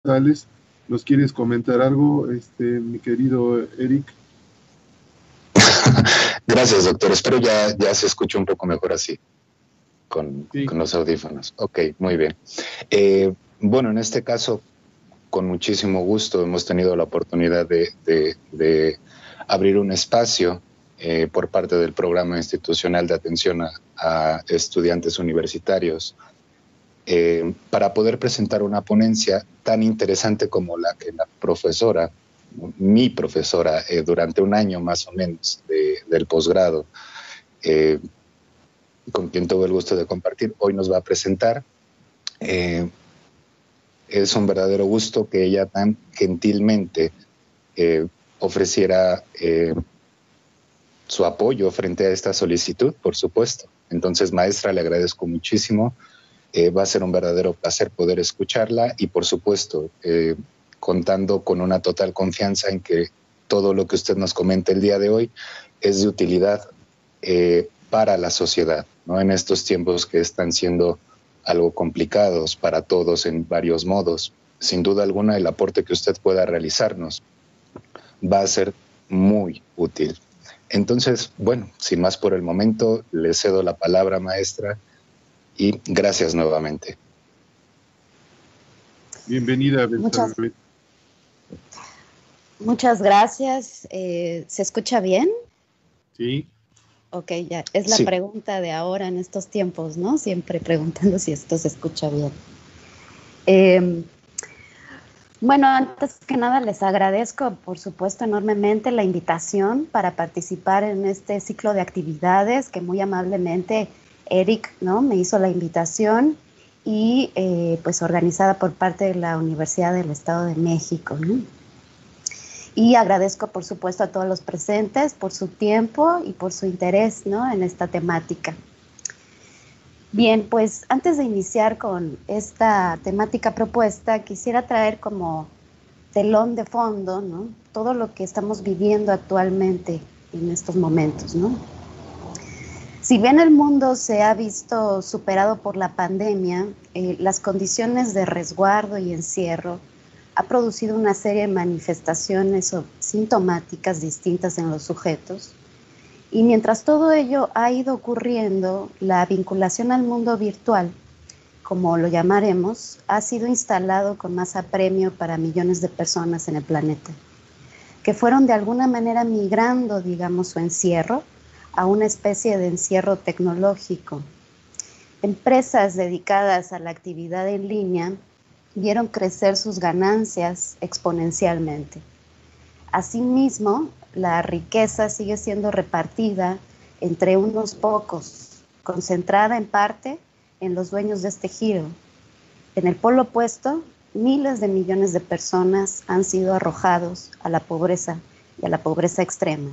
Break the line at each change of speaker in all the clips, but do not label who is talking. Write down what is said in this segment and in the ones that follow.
González. ¿Nos quieres comentar algo, mi querido Eric?
Gracias, doctor. Espero ya se escuche un poco mejor así,
Sí.
con los audífonos. Ok, muy bien. Bueno, en este caso, con muchísimo gusto hemos tenido la oportunidad de abrir un espacio por parte del Programa Institucional de Atención a Estudiantes Universitarios para poder presentar una ponencia tan interesante como la que la profesora, mi profesora, durante un año más o menos del posgrado, con quien tuve el gusto de compartir, hoy nos va a presentar. Es un verdadero gusto que ella tan gentilmente ofreciera su apoyo frente a esta solicitud, por supuesto. Entonces, maestra, le agradezco muchísimo. Va a ser un verdadero placer poder escucharla y, por supuesto, contando con una total confianza en que todo lo que usted nos comenta el día de hoy es de utilidad para la sociedad, ¿no? En estos tiempos que están siendo algo complicados para todos en varios modos. Sin duda alguna, el aporte que usted pueda realizarnos va a ser muy útil. Entonces, bueno, sin más por el momento, le cedo la palabra, maestra, y gracias nuevamente.
Bienvenida,
Muchas gracias. ¿Se escucha bien?
Sí.
Ok, ya. Es la pregunta de ahora en estos tiempos, ¿no? Siempre preguntando si esto se escucha bien. Bueno, antes que nada les agradezco, por supuesto, enormemente la invitación para participar en este ciclo de actividades que muy amablemente Eric, ¿no?, me hizo la invitación y pues organizada por parte de la Universidad del Estado de México, ¿no? Y agradezco, por supuesto, a todos los presentes por su tiempo y por su interés, ¿no?, en esta temática. Bien, pues antes de iniciar con esta temática propuesta, quisiera traer como telón de fondo, ¿no?, todo lo que estamos viviendo actualmente en estos momentos, ¿no? Si bien el mundo se ha visto superado por la pandemia, las condiciones de resguardo y encierro ha producido una serie de manifestaciones sintomáticas distintas en los sujetos. Y mientras todo ello ha ido ocurriendo, la vinculación al mundo virtual, como lo llamaremos, ha sido instalado con más apremio para millones de personas en el planeta, que fueron de alguna manera migrando, digamos, su encierro a una especie de encierro tecnológico. Empresas dedicadas a la actividad en línea vieron crecer sus ganancias exponencialmente. Asimismo, la riqueza sigue siendo repartida entre unos pocos, concentrada en parte en los dueños de este giro. En el polo opuesto, miles de millones de personas han sido arrojados a la pobreza y a la pobreza extrema.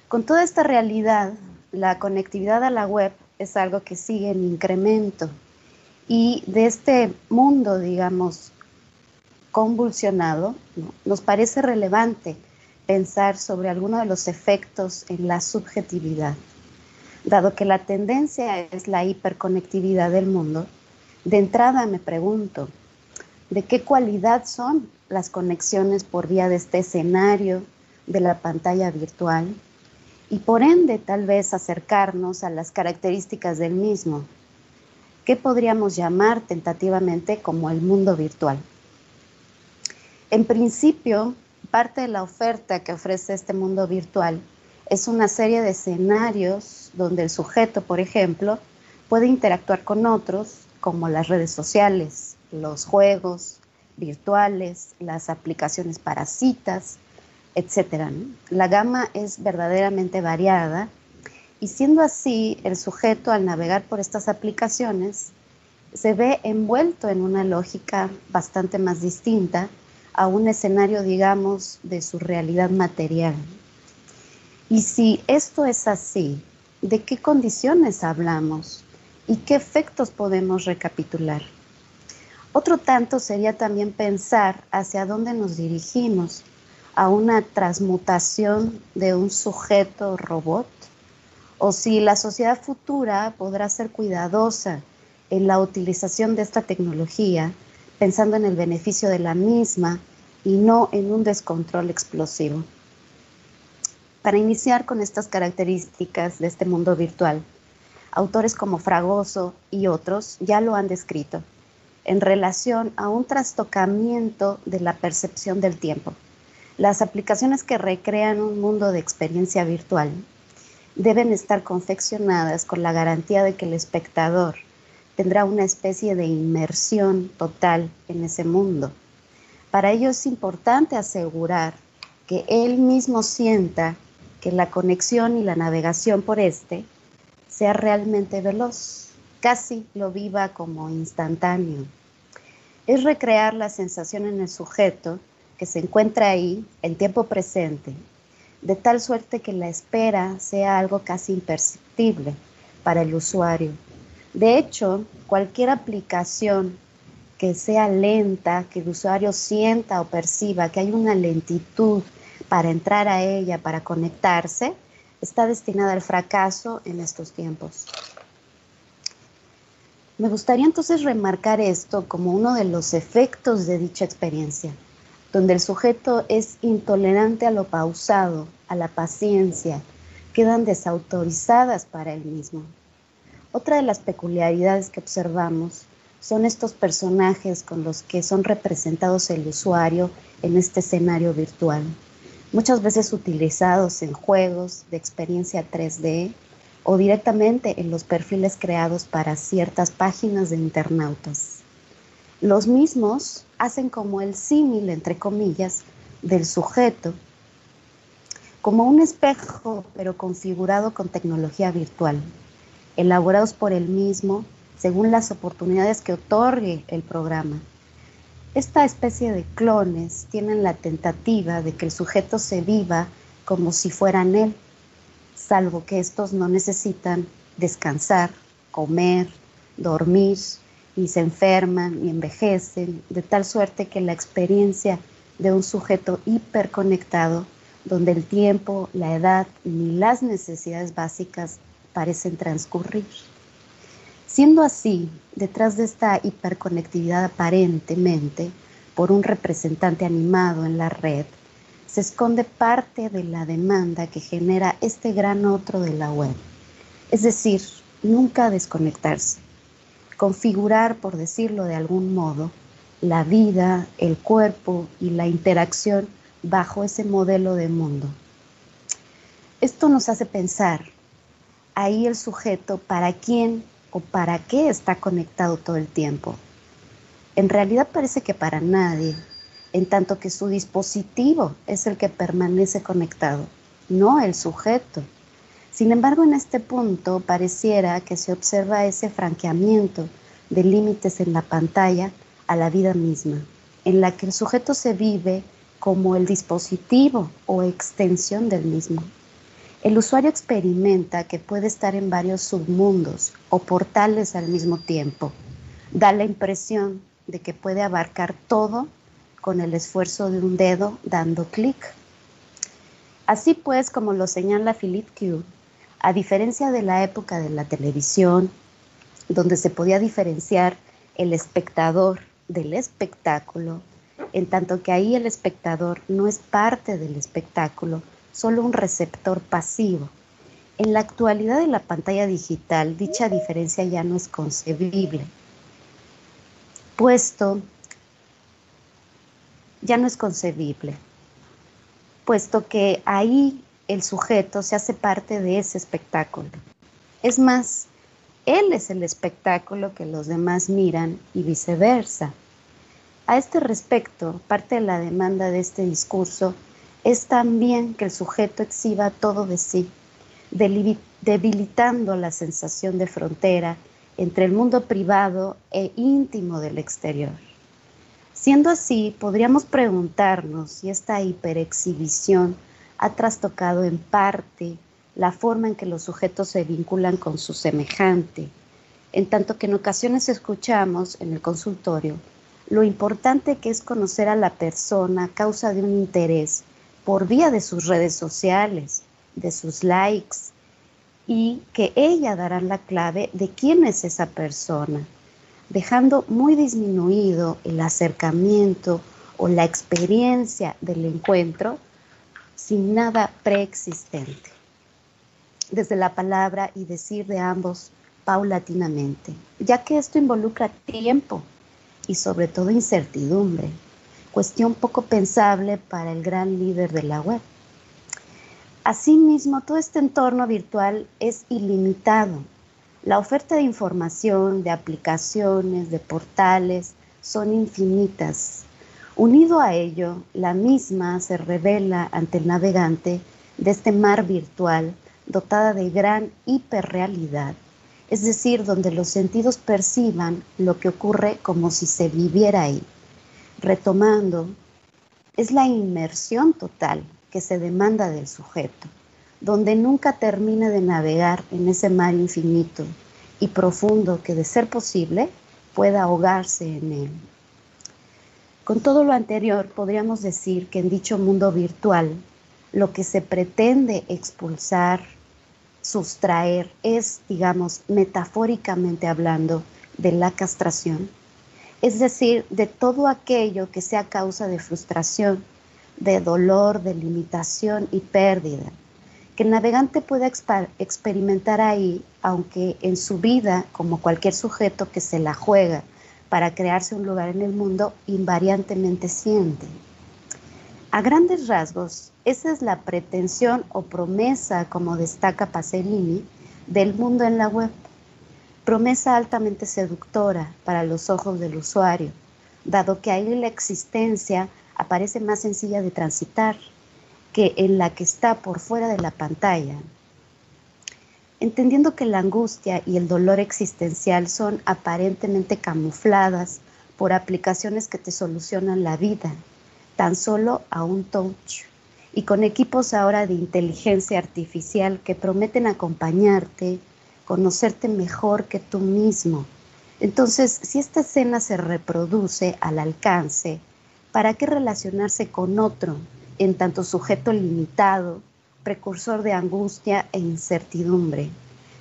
Con toda esta realidad, la conectividad a la web es algo que sigue en incremento y de este mundo, digamos, convulsionado, ¿no?, nos parece relevante pensar sobre algunos de los efectos en la subjetividad. Dado que la tendencia es la hiperconectividad del mundo, de entrada me pregunto, ¿de qué cualidad son las conexiones por vía de este escenario de la pantalla virtual? Y por ende, tal vez acercarnos a las características del mismo. ¿Qué podríamos llamar tentativamente como el mundo virtual? En principio, parte de la oferta que ofrece este mundo virtual es una serie de escenarios donde el sujeto, por ejemplo, puede interactuar con otros, como las redes sociales, los juegos virtuales, las aplicaciones para citas, etc., ¿no? La gama es verdaderamente variada y siendo así, el sujeto al navegar por estas aplicaciones se ve envuelto en una lógica bastante más distinta a un escenario, digamos, de su realidad material. Y si esto es así, ¿de qué condiciones hablamos? ¿Y qué efectos podemos recapitular? Otro tanto sería también pensar hacia dónde nos dirigimos, a una transmutación de un sujeto robot, o si la sociedad futura podrá ser cuidadosa en la utilización de esta tecnología pensando en el beneficio de la misma y no en un descontrol explosivo. Para iniciar con estas características de este mundo virtual, autores como Fragoso y otros ya lo han descrito en relación a un trastocamiento de la percepción del tiempo. Las aplicaciones que recrean un mundo de experiencia virtual deben estar confeccionadas con la garantía de que el espectador tendrá una especie de inmersión total en ese mundo. Para ello es importante asegurar que él mismo sienta que la conexión y la navegación por este sea realmente veloz, casi lo viva como instantáneo. Es recrear la sensación en el sujeto que se encuentra ahí en tiempo presente, de tal suerte que la espera sea algo casi imperceptible para el usuario. De hecho, cualquier aplicación que sea lenta, que el usuario sienta o perciba que hay una lentitud para entrar a ella, para conectarse, está destinada al fracaso en estos tiempos. Me gustaría entonces remarcar esto como uno de los efectos de dicha experiencia, donde el sujeto es intolerante a lo pausado, a la paciencia, quedan desautorizadas para él mismo. Otra de las peculiaridades que observamos son estos personajes con los que son representados el usuario en este escenario virtual, muchas veces utilizados en juegos de experiencia 3D o directamente en los perfiles creados para ciertas páginas de internautas. Los mismos hacen como el símil, entre comillas, del sujeto, como un espejo, pero configurado con tecnología virtual, elaborados por él mismo según las oportunidades que otorgue el programa. Esta especie de clones tienen la tentativa de que el sujeto se viva como si fueran él, salvo que estos no necesitan descansar, comer, dormir, ni se enferman, ni envejecen, de tal suerte que la experiencia de un sujeto hiperconectado, donde el tiempo, la edad, ni las necesidades básicas parecen transcurrir. Siendo así, detrás de esta hiperconectividad aparentemente por un representante animado en la red, se esconde parte de la demanda que genera este gran otro de la web. Es decir, nunca desconectarse, configurar, por decirlo de algún modo, la vida, el cuerpo y la interacción bajo ese modelo de mundo. Esto nos hace pensar, ahí el sujeto, ¿para quién o para qué está conectado todo el tiempo? En realidad parece que para nadie, en tanto que su dispositivo es el que permanece conectado, no el sujeto. Sin embargo, en este punto pareciera que se observa ese franqueamiento de límites en la pantalla a la vida misma, en la que el sujeto se vive como el dispositivo o extensión del mismo. El usuario experimenta que puede estar en varios submundos o portales al mismo tiempo. Da la impresión de que puede abarcar todo con el esfuerzo de un dedo dando clic. Así pues, como lo señala Philippe Q, a diferencia de la época de la televisión, donde se podía diferenciar el espectador del espectáculo, en tanto que ahí el espectador no es parte del espectáculo, solo un receptor pasivo. En la actualidad de la pantalla digital, dicha diferencia ya no es concebible, puesto que ahí el sujeto se hace parte de ese espectáculo. Es más, él es el espectáculo que los demás miran y viceversa. A este respecto, parte de la demanda de este discurso es también que el sujeto exhiba todo de sí, debilitando la sensación de frontera entre el mundo privado e íntimo del exterior. Siendo así, podríamos preguntarnos si esta hiperexhibición ha trastocado en parte la forma en que los sujetos se vinculan con su semejante, en tanto que en ocasiones escuchamos en el consultorio lo importante que es conocer a la persona a causa de un interés por vía de sus redes sociales, de sus likes, y que ella dará la clave de quién es esa persona. dejando muy disminuido el acercamiento o la experiencia del encuentro sin nada preexistente. Desde la palabra y decir de ambos paulatinamente, ya que esto involucra tiempo y sobre todo incertidumbre, cuestión poco pensable para el gran líder de la web. Asimismo, todo este entorno virtual es ilimitado. La oferta de información, de aplicaciones, de portales, son infinitas. Unido a ello, la misma se revela ante el navegante de este mar virtual dotada de gran hiperrealidad, es decir, donde los sentidos perciban lo que ocurre como si se viviera ahí. Retomando, es la inmersión total que se demanda del sujeto, donde nunca termina de navegar en ese mar infinito y profundo que, de ser posible, pueda ahogarse en él. Con todo lo anterior, podríamos decir que en dicho mundo virtual, lo que se pretende expulsar, sustraer, es, digamos, metafóricamente hablando, de la castración, es decir, de todo aquello que sea causa de frustración, de dolor, de limitación y pérdida, que el navegante pueda experimentar ahí, aunque en su vida, como cualquier sujeto que se la juega para crearse un lugar en el mundo, invariantemente siente. A grandes rasgos, esa es la pretensión o promesa, como destaca Pasolini, del mundo en la web. Promesa altamente seductora para los ojos del usuario, dado que ahí la existencia aparece más sencilla de transitar que en la que está por fuera de la pantalla. Entendiendo que la angustia y el dolor existencial son aparentemente camufladas por aplicaciones que te solucionan la vida, tan solo a un touch, y con equipos ahora de inteligencia artificial que prometen acompañarte, conocerte mejor que tú mismo. Entonces, si esta escena se reproduce al alcance, ¿para qué relacionarse con otro, en tanto sujeto limitado, precursor de angustia e incertidumbre?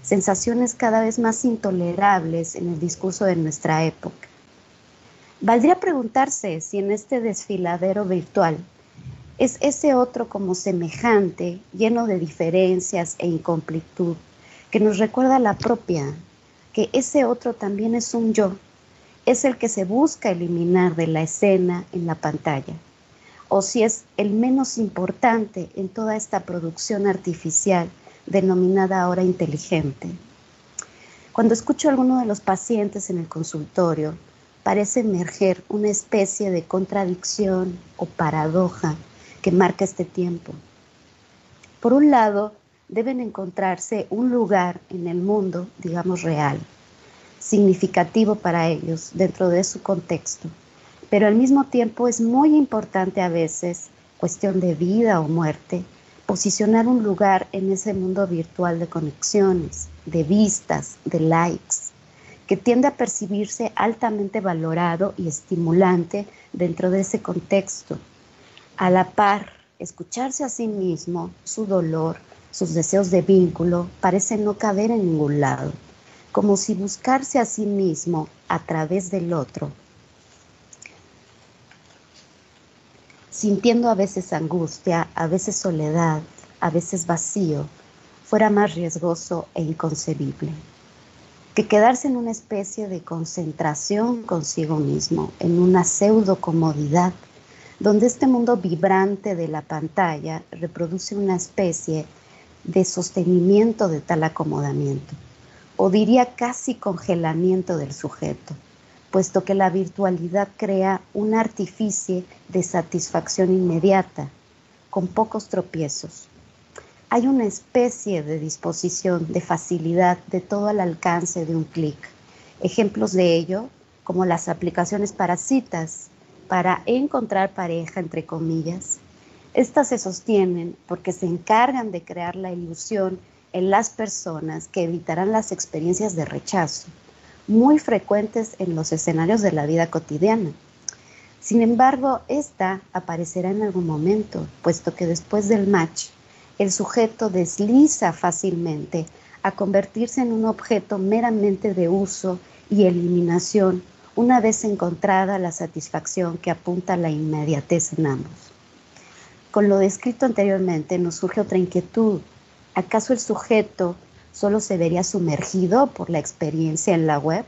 Sensaciones cada vez más intolerables en el discurso de nuestra época. Valdría preguntarse si en este desfiladero virtual es ese otro como semejante, lleno de diferencias e incompletud, que nos recuerda la propia, que ese otro también es un yo, es el que se busca eliminar de la escena en la pantalla, o si es el menos importante en toda esta producción artificial denominada ahora inteligente. Cuando escucho a alguno de los pacientes en el consultorio, parece emerger una especie de contradicción o paradoja que marca este tiempo. Por un lado, deben encontrarse un lugar en el mundo, digamos real, significativo para ellos dentro de su contexto, pero al mismo tiempo es muy importante a veces, cuestión de vida o muerte, posicionar un lugar en ese mundo virtual de conexiones, de vistas, de likes, que tiende a percibirse altamente valorado y estimulante dentro de ese contexto. A la par, escucharse a sí mismo, su dolor, sus deseos de vínculo, parece no caber en ningún lado, como si buscarse a sí mismo a través del otro, sintiendo a veces angustia, a veces soledad, a veces vacío, fuera más riesgoso e inconcebible que quedarse en una especie de concentración consigo mismo, en una pseudo comodidad, donde este mundo vibrante de la pantalla reproduce una especie de sostenimiento de tal acomodamiento, o diría casi congelamiento del sujeto, puesto que la virtualidad crea un artificio de satisfacción inmediata, con pocos tropiezos. Hay una especie de disposición, de facilidad, de todo al alcance de un clic. Ejemplos de ello, como las aplicaciones para citas, para encontrar pareja, entre comillas. Estas se sostienen porque se encargan de crear la ilusión en las personas que evitarán las experiencias de rechazo, muy frecuentes en los escenarios de la vida cotidiana. Sin embargo, esta aparecerá en algún momento, puesto que después del match, el sujeto desliza fácilmente a convertirse en un objeto meramente de uso y eliminación una vez encontrada la satisfacción que apunta a la inmediatez en ambos. Con lo descrito anteriormente nos surge otra inquietud. ¿Acaso el sujeto solo se vería sumergido por la experiencia en la web,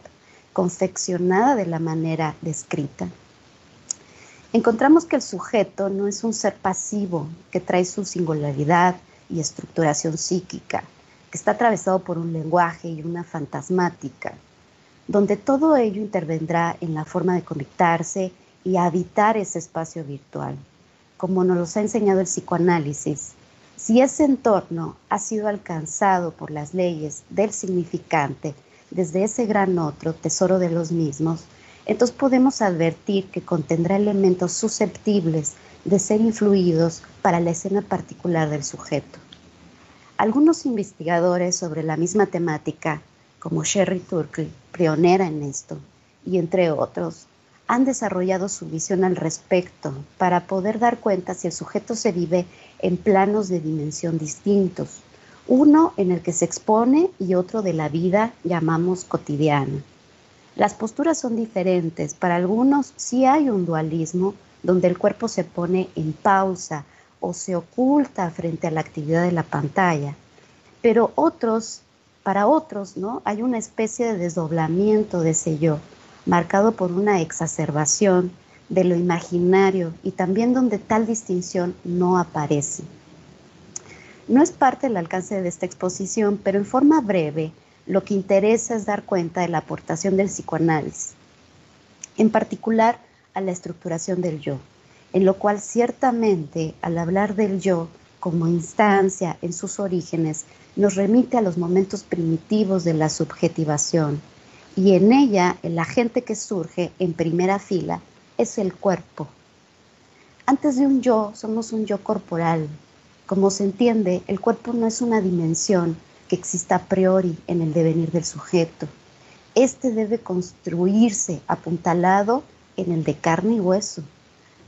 confeccionada de la manera descrita? Encontramos que el sujeto no es un ser pasivo que trae su singularidad y estructuración psíquica, que está atravesado por un lenguaje y una fantasmática, donde todo ello intervendrá en la forma de conectarse y habitar ese espacio virtual. Como nos lo ha enseñado el psicoanálisis, si ese entorno ha sido alcanzado por las leyes del significante desde ese gran otro, tesoro de los mismos, entonces podemos advertir que contendrá elementos susceptibles de ser influidos para la escena particular del sujeto. Algunos investigadores sobre la misma temática, como Sherry Turkle, pionera en esto, y entre otros, han desarrollado su visión al respecto para poder dar cuenta si el sujeto se vive en planos de dimensión distintos, uno en el que se expone y otro de la vida llamamos cotidiana. Las posturas son diferentes. Para algunos sí hay un dualismo donde el cuerpo se pone en pausa o se oculta frente a la actividad de la pantalla, pero para otros, ¿no? Hay una especie de desdoblamiento de ese yo, marcado por una exacerbación de lo imaginario y también donde tal distinción no aparece. No es parte del alcance de esta exposición, pero en forma breve, lo que interesa es dar cuenta de la aportación del psicoanálisis, en particular a la estructuración del yo, en lo cual ciertamente al hablar del yo como instancia en sus orígenes nos remite a los momentos primitivos de la subjetivación, y en ella el agente que surge en primera fila es el cuerpo. Antes de un yo somos un yo corporal. Como se entiende, el cuerpo no es una dimensión que exista a priori en el devenir del sujeto. Este debe construirse apuntalado en el de carne y hueso,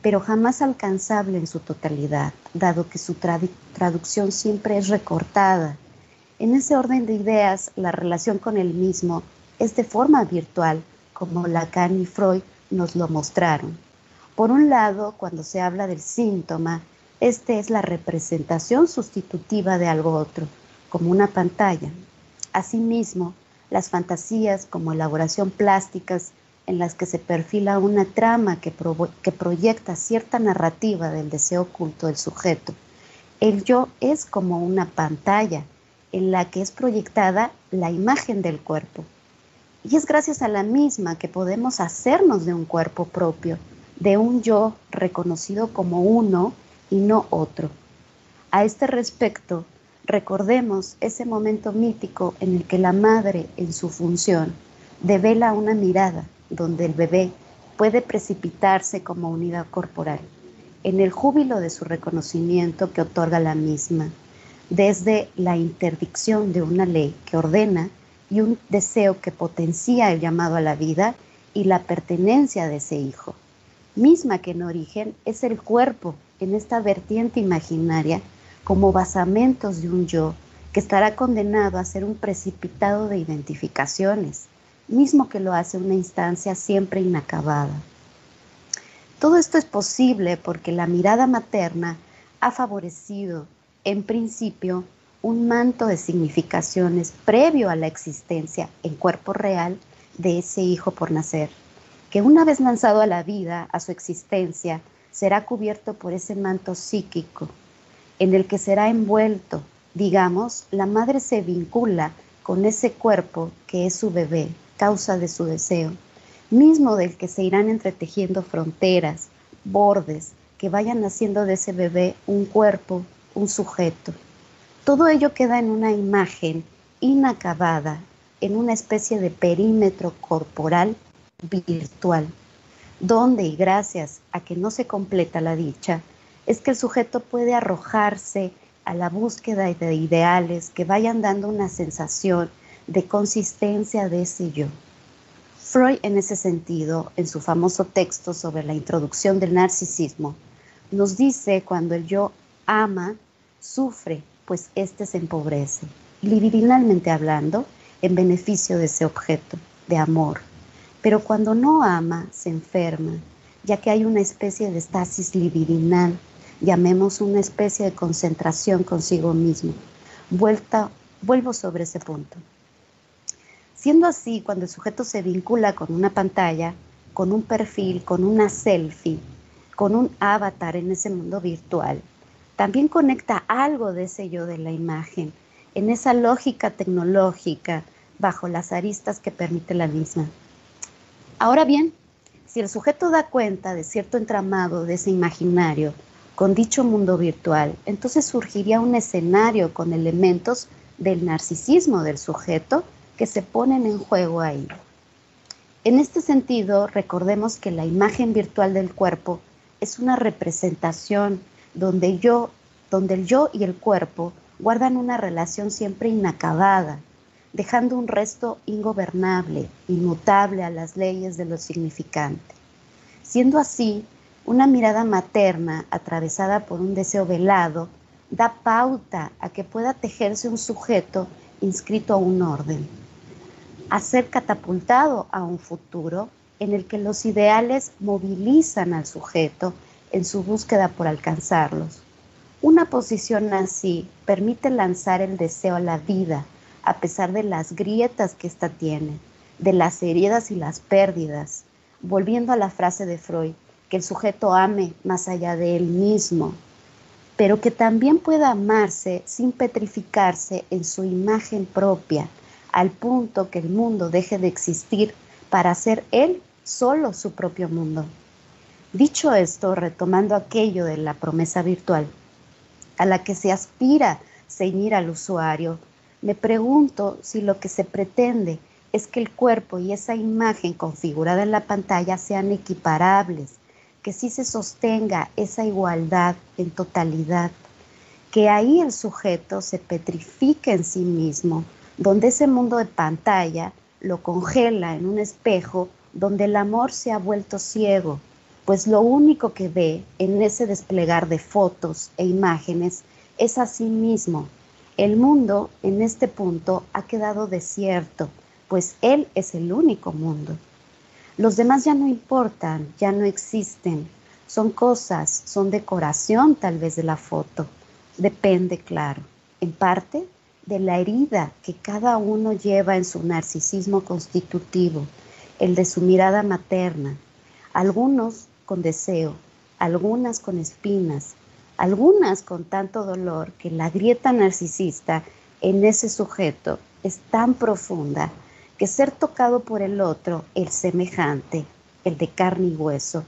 pero jamás alcanzable en su totalidad, dado que su traducción siempre es recortada. En ese orden de ideas, la relación con el mismo es de forma virtual, como Lacan y Freud nos lo mostraron. Por un lado, cuando se habla del síntoma, este es la representación sustitutiva de algo otro, como una pantalla. Asimismo, las fantasías como elaboración plásticas en las que se perfila una trama que proyecta cierta narrativa del deseo oculto del sujeto. El yo es como una pantalla en la que es proyectada la imagen del cuerpo. Y es gracias a la misma que podemos hacernos de un cuerpo propio, de un yo reconocido como uno y no otro. A este respecto, recordemos ese momento mítico en el que la madre, en su función, devela una mirada donde el bebé puede precipitarse como unidad corporal, en el júbilo de su reconocimiento que otorga la misma, desde la interdicción de una ley que ordena y un deseo que potencia el llamado a la vida y la pertenencia de ese hijo, misma que en origen es el cuerpo en esta vertiente imaginaria como basamentos de un yo que estará condenado a ser un precipitado de identificaciones, mismo que lo hace una instancia siempre inacabada. Todo esto es posible porque la mirada materna ha favorecido, en principio, un manto de significaciones previo a la existencia en cuerpo real de ese hijo por nacer, que una vez lanzado a la vida, a su existencia, será cubierto por ese manto psíquico, en el que será envuelto, digamos, la madre se vincula con ese cuerpo que es su bebé, causa de su deseo, mismo del que se irán entretejiendo fronteras, bordes, que vayan haciendo de ese bebé un cuerpo, un sujeto. Todo ello queda en una imagen inacabada, en una especie de perímetro corporal virtual, donde, y gracias a que no se completa la dicha, es que el sujeto puede arrojarse a la búsqueda de ideales que vayan dando una sensación de consistencia de ese yo. Freud, en ese sentido, en su famoso texto sobre la introducción del narcisismo, nos dice cuando el yo ama, sufre, pues éste se empobrece, libidinalmente hablando, en beneficio de ese objeto. de amor. Pero cuando no ama, se enferma, ya que hay una especie de estasis libidinal, llamemos una especie de concentración consigo mismo. Vuelvo sobre ese punto. Siendo así, cuando el sujeto se vincula con una pantalla, con un perfil, con una selfie, con un avatar en ese mundo virtual, también conecta algo de ese yo de la imagen, en esa lógica tecnológica, bajo las aristas que permite la misma. Ahora bien, si el sujeto da cuenta de cierto entramado de ese imaginario con dicho mundo virtual, entonces surgiría un escenario con elementos del narcisismo del sujeto que se ponen en juego ahí. En este sentido, recordemos que la imagen virtual del cuerpo es una representación donde el yo y el cuerpo guardan una relación siempre inacabada, dejando un resto ingobernable, inmutable a las leyes de lo significante. Siendo así, una mirada materna atravesada por un deseo velado da pauta a que pueda tejerse un sujeto inscrito a un orden, a ser catapultado a un futuro en el que los ideales movilizan al sujeto en su búsqueda por alcanzarlos. Una posición así permite lanzar el deseo a la vida, a pesar de las grietas que ésta tiene, de las heridas y las pérdidas, volviendo a la frase de Freud, que el sujeto ame más allá de él mismo, pero que también pueda amarse sin petrificarse en su imagen propia, al punto que el mundo deje de existir para ser él solo su propio mundo. Dicho esto, retomando aquello de la promesa virtual, a la que se aspira ceñir al usuario, me pregunto si lo que se pretende es que el cuerpo y esa imagen configurada en la pantalla sean equiparables, que sí se sostenga esa igualdad en totalidad, que ahí el sujeto se petrifique en sí mismo, donde ese mundo de pantalla lo congela en un espejo donde el amor se ha vuelto ciego, pues lo único que ve en ese desplegar de fotos e imágenes es a sí mismo. El mundo en este punto ha quedado desierto, pues él es el único mundo. Los demás ya no importan, ya no existen, son cosas, son decoración tal vez de la foto. Depende, claro, en parte de la herida que cada uno lleva en su narcisismo constitutivo, el de su mirada materna, algunos con deseo, algunas con espinas, algunas con tanto dolor que la grieta narcisista en ese sujeto es tan profunda que ser tocado por el otro, el semejante, el de carne y hueso,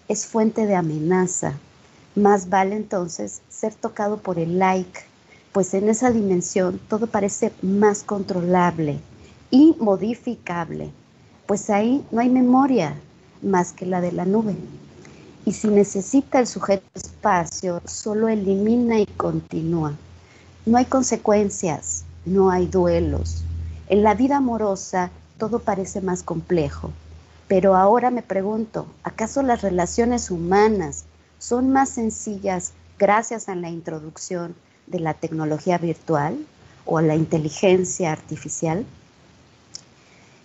es fuente de amenaza. Más vale entonces ser tocado por el like, pues en esa dimensión todo parece más controlable y modificable, pues ahí no hay memoria más que la de la nube. Y si necesita el sujeto espacio, solo elimina y continúa. No hay consecuencias, no hay duelos. En la vida amorosa todo parece más complejo. Pero ahora me pregunto, ¿acaso las relaciones humanas son más sencillas gracias a la introducción de la tecnología virtual o a la inteligencia artificial?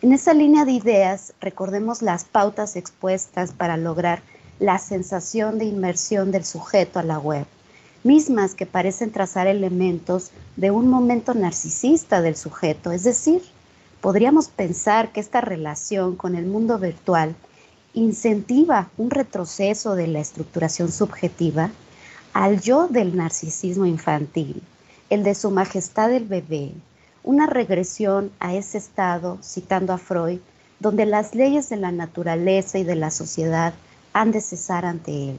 En esa línea de ideas, recordemos las pautas expuestas para lograr la sensación de inmersión del sujeto a la web, mismas que parecen trazar elementos de un momento narcisista del sujeto, es decir, podríamos pensar que esta relación con el mundo virtual incentiva un retroceso de la estructuración subjetiva al yo del narcisismo infantil, el de su majestad el bebé, una regresión a ese estado, citando a Freud, donde las leyes de la naturaleza y de la sociedad han de cesar ante él.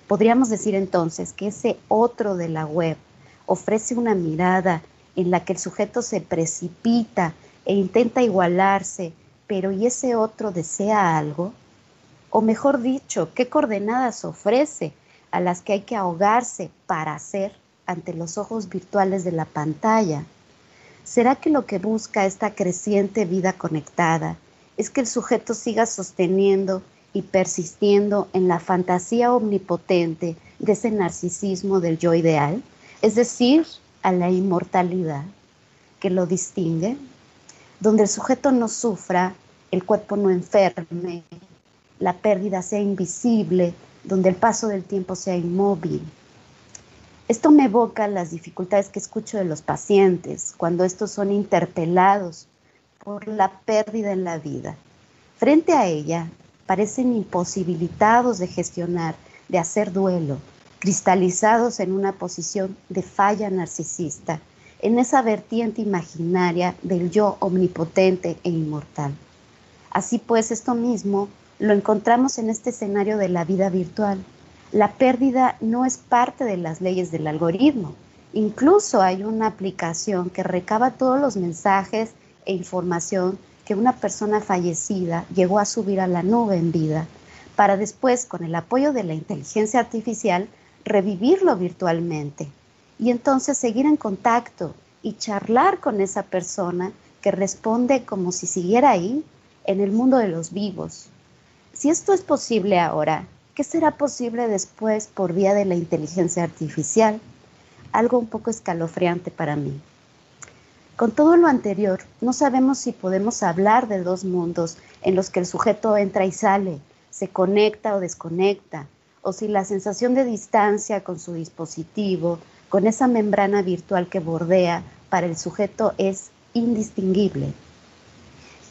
Podríamos decir entonces que ese otro de la web ofrece una mirada en la que el sujeto se precipita e intenta igualarse, pero ¿y ese otro desea algo? O mejor dicho, ¿qué coordenadas ofrece a las que hay que ahogarse para ser ante los ojos virtuales de la pantalla? ¿Será que lo que busca esta creciente vida conectada es que el sujeto siga sosteniendo y persistiendo en la fantasía omnipotente de ese narcisismo del yo ideal, es decir, a la inmortalidad que lo distingue, donde el sujeto no sufra, el cuerpo no enferme, la pérdida sea invisible, donde el paso del tiempo sea inmóvil. Esto me evoca las dificultades que escucho de los pacientes cuando estos son interpelados por la pérdida en la vida. Frente a ella, parecen imposibilitados de gestionar, de hacer duelo, cristalizados en una posición de falla narcisista, en esa vertiente imaginaria del yo omnipotente e inmortal. Así pues, esto mismo lo encontramos en este escenario de la vida virtual. La pérdida no es parte de las leyes del algoritmo. Incluso hay una aplicación que recaba todos los mensajes e información que una persona fallecida llegó a subir a la nube en vida, para después, con el apoyo de la inteligencia artificial, revivirlo virtualmente. Y entonces seguir en contacto y charlar con esa persona que responde como si siguiera ahí, en el mundo de los vivos. Si esto es posible ahora, ¿qué será posible después por vía de la inteligencia artificial? Algo un poco escalofriante para mí. Con todo lo anterior, no sabemos si podemos hablar de dos mundos en los que el sujeto entra y sale, se conecta o desconecta, o si la sensación de distancia con su dispositivo, con esa membrana virtual que bordea, para el sujeto es indistinguible.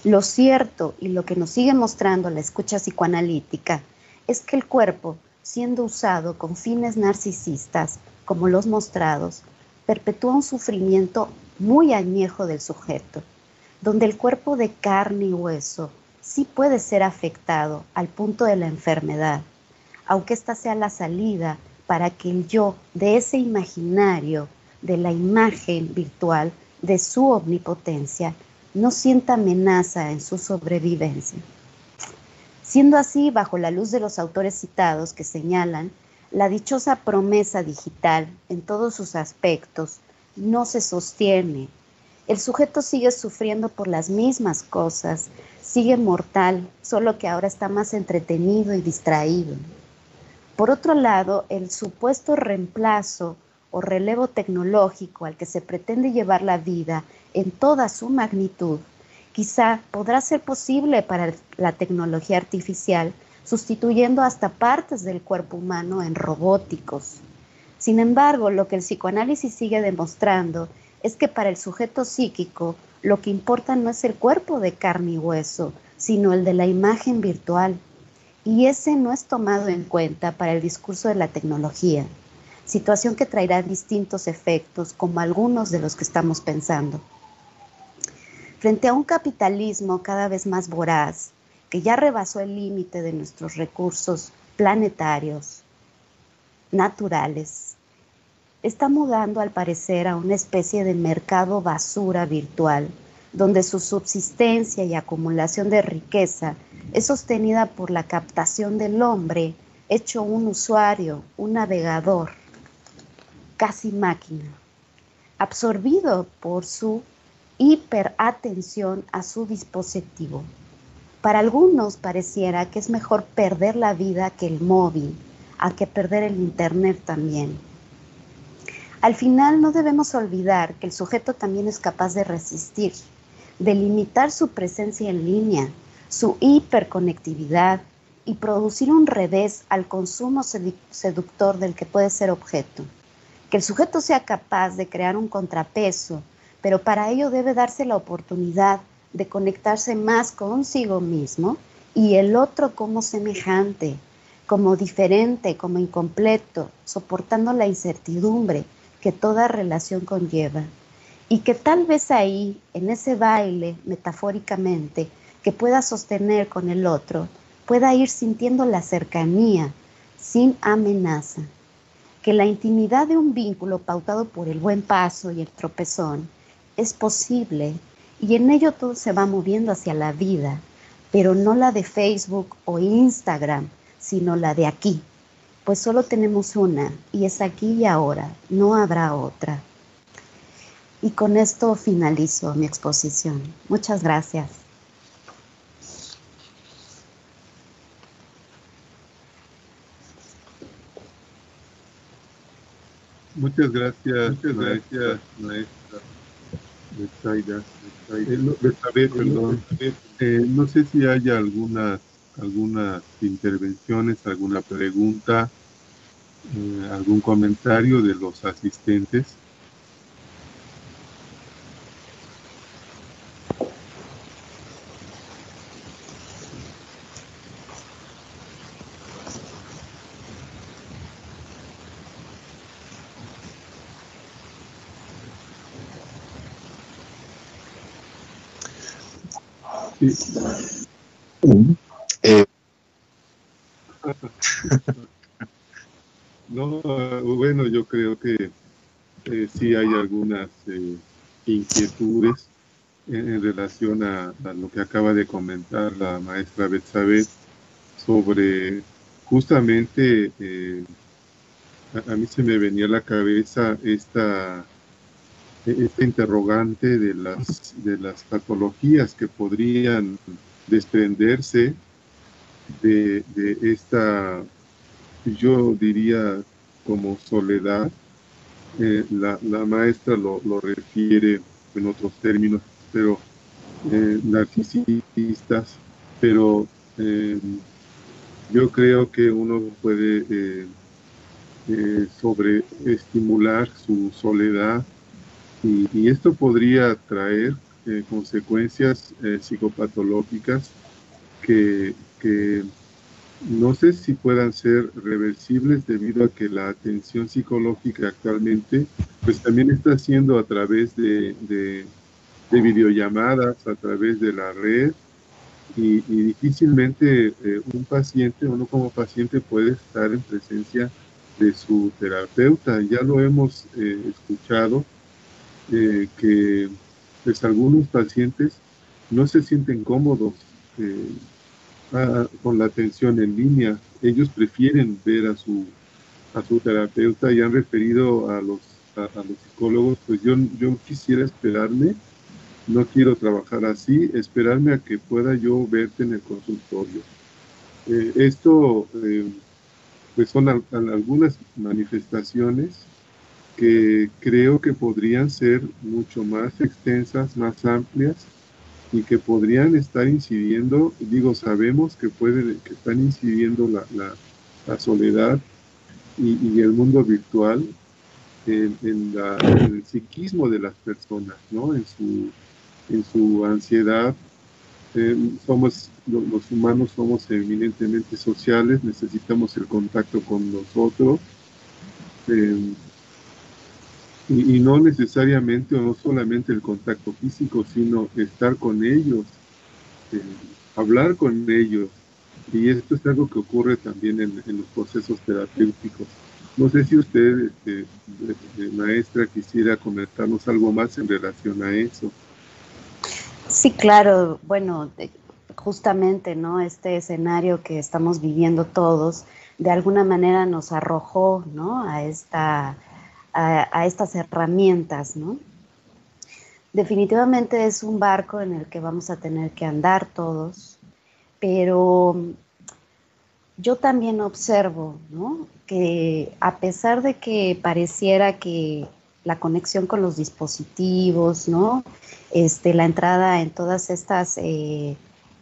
Lo cierto y lo que nos sigue mostrando la escucha psicoanalítica es que el cuerpo, siendo usado con fines narcisistas, como los mostrados, perpetúa un sufrimiento muy añejo del sujeto, donde el cuerpo de carne y hueso sí puede ser afectado al punto de la enfermedad, aunque esta sea la salida para que el yo de ese imaginario, de la imagen virtual, de su omnipotencia, no sienta amenaza en su sobrevivencia. Siendo así, bajo la luz de los autores citados que señalan, la dichosa promesa digital en todos sus aspectos no se sostiene. El sujeto sigue sufriendo por las mismas cosas, sigue mortal, solo que ahora está más entretenido y distraído. Por otro lado, el supuesto reemplazo o relevo tecnológico al que se pretende llevar la vida en toda su magnitud, quizá podrá ser posible para la tecnología artificial, sustituyendo hasta partes del cuerpo humano en robóticos. Sin embargo, lo que el psicoanálisis sigue demostrando es que para el sujeto psíquico lo que importa no es el cuerpo de carne y hueso, sino el de la imagen virtual. Y ese no es tomado en cuenta para el discurso de la tecnología, situación que traerá distintos efectos, como algunos de los que estamos pensando. Frente a un capitalismo cada vez más voraz, que ya rebasó el límite de nuestros recursos planetarios, naturales, está mudando al parecer a una especie de mercado basura virtual, donde su subsistencia y acumulación de riqueza es sostenida por la captación del hombre, hecho un usuario, un navegador, casi máquina, absorbido por su hiperatención a su dispositivo. Para algunos pareciera que es mejor perder la vida que el móvil, a que perder el internet también. Al final no debemos olvidar que el sujeto también es capaz de resistir, de limitar su presencia en línea, su hiperconectividad y producir un revés al consumo seductor del que puede ser objeto. Que el sujeto sea capaz de crear un contrapeso, pero para ello debe darse la oportunidad de conectarse más consigo mismo y el otro como semejante, como diferente, como incompleto, soportando la incertidumbre que toda relación conlleva. Y que tal vez ahí, en ese baile, metafóricamente, que pueda sostener con el otro, pueda ir sintiendo la cercanía, sin amenaza. Que la intimidad de un vínculo pautado por el buen paso y el tropezón es posible, y en ello todo se va moviendo hacia la vida, pero no la de Facebook o Instagram, sino la de aquí, pues solo tenemos una, y es aquí y ahora, no habrá otra. Y con esto finalizo mi exposición. Muchas gracias.
Muchas gracias, maestra Zaida. Betsabe, perdón. No sé si hay algunas intervenciones, alguna pregunta, algún comentario de los asistentes. Sí. No, bueno, yo creo que sí hay algunas inquietudes en relación a lo que acaba de comentar la maestra Betsabe sobre justamente, a mí se me venía a la cabeza esta interrogante de las patologías que podrían desprenderse de esta, yo diría, como soledad. La maestra lo refiere en otros términos, pero narcisistas, pero yo creo que uno puede sobreestimular su soledad y esto podría traer consecuencias psicopatológicas que no sé si puedan ser reversibles debido a que la atención psicológica actualmente pues también está haciendo a través de videollamadas, a través de la red y difícilmente uno como paciente puede estar en presencia de su terapeuta. Ya lo hemos escuchado que pues algunos pacientes no se sienten cómodos con la atención en línea. Ellos prefieren ver a su terapeuta y han referido a los psicólogos, pues yo quisiera esperarme, no quiero trabajar así, esperarme a que pueda yo verte en el consultorio. Esto pues son algunas manifestaciones que creo que podrían ser mucho más extensas, más amplias y que podrían estar incidiendo, digo, sabemos que están incidiendo la soledad y el mundo virtual en el psiquismo de las personas, ¿no? En su ansiedad. Los humanos somos eminentemente sociales, necesitamos el contacto con los otros. Y no necesariamente o no solamente el contacto físico, sino estar con ellos, hablar con ellos. Y esto es algo que ocurre también en los procesos terapéuticos. No sé si usted, maestra, quisiera comentarnos algo más en relación a eso.
Sí, claro. Bueno, justamente, ¿no? Este escenario que estamos viviendo todos, de alguna manera nos arrojó, ¿no? A estas herramientas, ¿no? Definitivamente es un barco en el que vamos a tener que andar todos, pero yo también observo, ¿no? Que a pesar de que pareciera que la conexión con los dispositivos, ¿no? La entrada en todas estas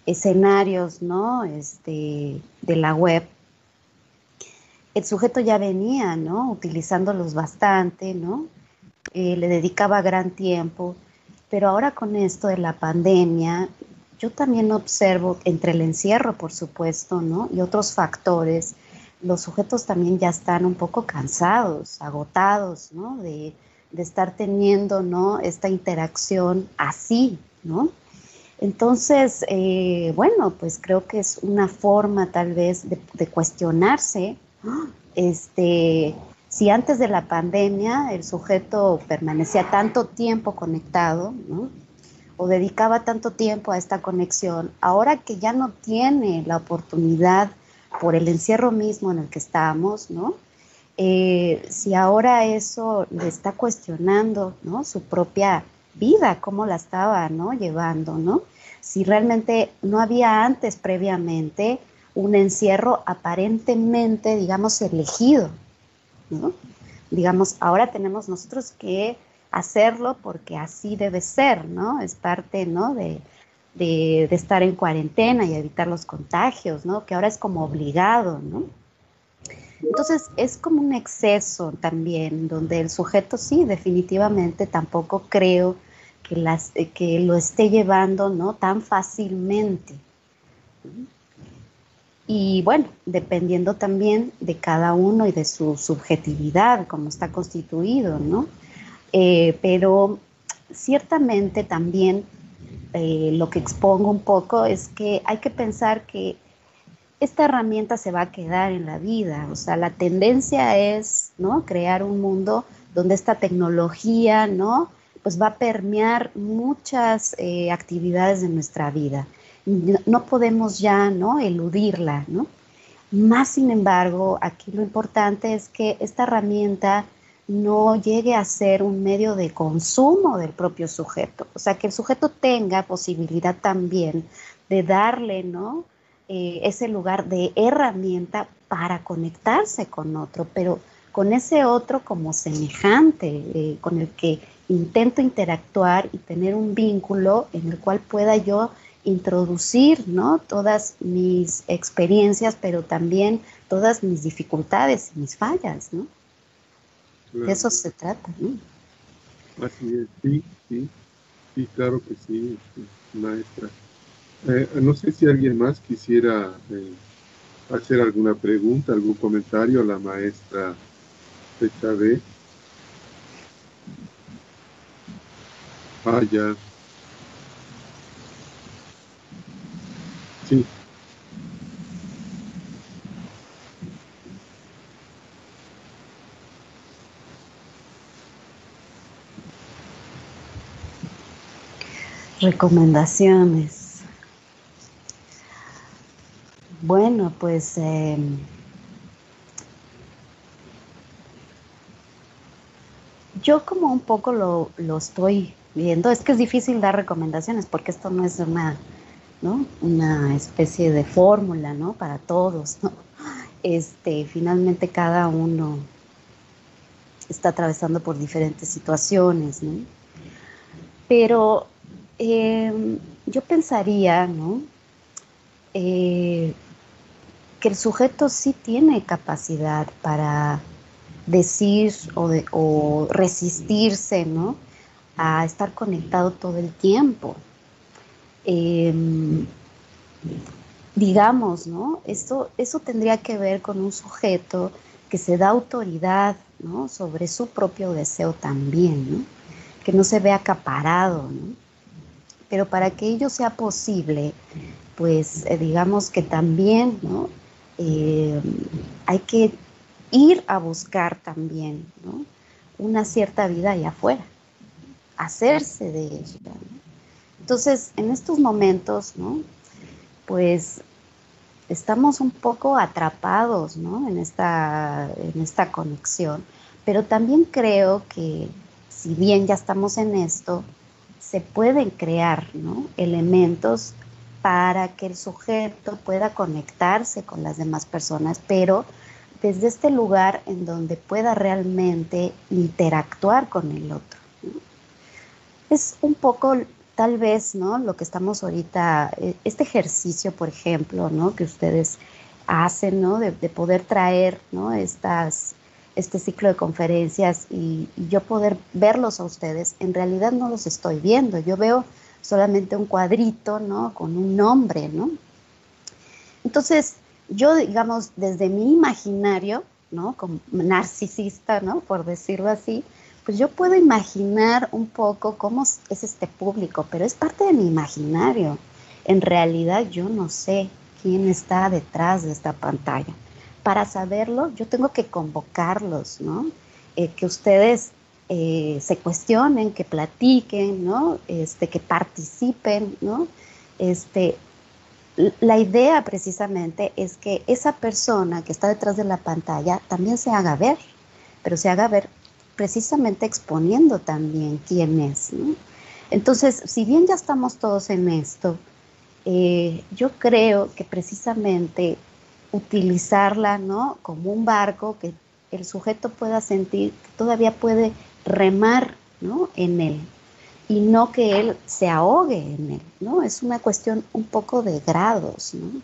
escenarios, ¿no? De la web, el sujeto ya venía, ¿no? Utilizándolos bastante, ¿no? Le dedicaba gran tiempo, pero ahora con esto de la pandemia, yo también observo entre el encierro, por supuesto, ¿no? Y otros factores, los sujetos también ya están un poco cansados, agotados, ¿no? De estar teniendo, ¿no? Esta interacción así, ¿no? Entonces, bueno, pues creo que es una forma tal vez de cuestionarse, ¿no? Si antes de la pandemia el sujeto permanecía tanto tiempo conectado, ¿no? O dedicaba tanto tiempo a esta conexión, ahora que ya no tiene la oportunidad por el encierro mismo en el que estamos, ¿no? Si ahora eso le está cuestionando, ¿no? Su propia vida, cómo la estaba, ¿no? Llevando, ¿no? Si realmente no había antes previamente un encierro aparentemente, digamos, elegido, ¿no? Digamos, ahora tenemos nosotros que hacerlo porque así debe ser, ¿no? Es parte, ¿no? de estar en cuarentena y evitar los contagios, ¿no? Que ahora es como obligado, ¿no? Entonces es como un exceso también, donde el sujeto sí, definitivamente tampoco creo que lo esté llevando, ¿no? Tan fácilmente. Y bueno, dependiendo también de cada uno y de su subjetividad, cómo está constituido, ¿no? Pero ciertamente también lo que expongo un poco es que hay que pensar que esta herramienta se va a quedar en la vida. O sea, la tendencia es, ¿no?, crear un mundo donde esta tecnología, ¿no?, pues va a permear muchas actividades de nuestra vida. No podemos ya, ¿no?, eludirla, ¿no? Más sin embargo, aquí lo importante es que esta herramienta no llegue a ser un medio de consumo del propio sujeto. O sea, que el sujeto tenga posibilidad también de darle, ¿no?, ese lugar de herramienta para conectarse con otro, pero con ese otro como semejante, con el que intento interactuar y tener un vínculo en el cual pueda yo introducir, ¿no?, todas mis experiencias, pero también todas mis dificultades y mis fallas, ¿no?
Claro.
De eso se trata, ¿no?
Así es, sí, claro que sí, maestra. No sé si alguien más quisiera hacer alguna pregunta, algún comentario a la maestra Betsabe. Ya. Sí.
Recomendaciones. Bueno, pues yo como un poco lo estoy viendo. Es que es difícil dar recomendaciones porque esto no es una, ¿no?, una especie de fórmula, ¿no?, para todos, ¿no? Finalmente cada uno está atravesando por diferentes situaciones, ¿no? Pero yo pensaría, ¿no?, que el sujeto sí tiene capacidad para decir o resistirse, ¿no?, a estar conectado todo el tiempo. Digamos, ¿no?, eso tendría que ver con un sujeto que se da autoridad, ¿no?, sobre su propio deseo también, ¿no?, que no se ve acaparado, ¿no? Pero para que ello sea posible, pues digamos que también, ¿no?, hay que ir a buscar también, ¿no?, una cierta vida allá afuera, hacerse de ella, ¿no? Entonces, en estos momentos, ¿no?, pues estamos un poco atrapados, ¿no?, en esta conexión, pero también creo que si bien ya estamos en esto, se pueden crear, ¿no?, elementos para que el sujeto pueda conectarse con las demás personas, pero desde este lugar en donde pueda realmente interactuar con el otro, ¿no? Es un poco, tal vez, ¿no?, lo que estamos ahorita, este ejercicio, por ejemplo, ¿no?, que ustedes hacen, ¿no?, de poder traer, ¿no?, este ciclo de conferencias y yo poder verlos a ustedes. En realidad no los estoy viendo, yo veo solamente un cuadrito, ¿no?, con un nombre, ¿no? Entonces, yo, digamos, desde mi imaginario, ¿no?, como narcisista, ¿no?, por decirlo así, pues yo puedo imaginar un poco cómo es este público, pero es parte de mi imaginario. En realidad yo no sé quién está detrás de esta pantalla. Para saberlo, yo tengo que convocarlos, ¿no? Que ustedes se cuestionen, que platiquen, ¿no? Que participen, ¿no? La idea precisamente es que esa persona que está detrás de la pantalla también se haga ver, pero se haga ver precisamente exponiendo también quién es, ¿no? Entonces, si bien ya estamos todos en esto, yo creo que precisamente utilizarla, ¿no?, como un barco que el sujeto pueda sentir que todavía puede remar ¿no? En él, y no que él se ahogue en él, ¿no? Es una cuestión un poco de grados, ¿no?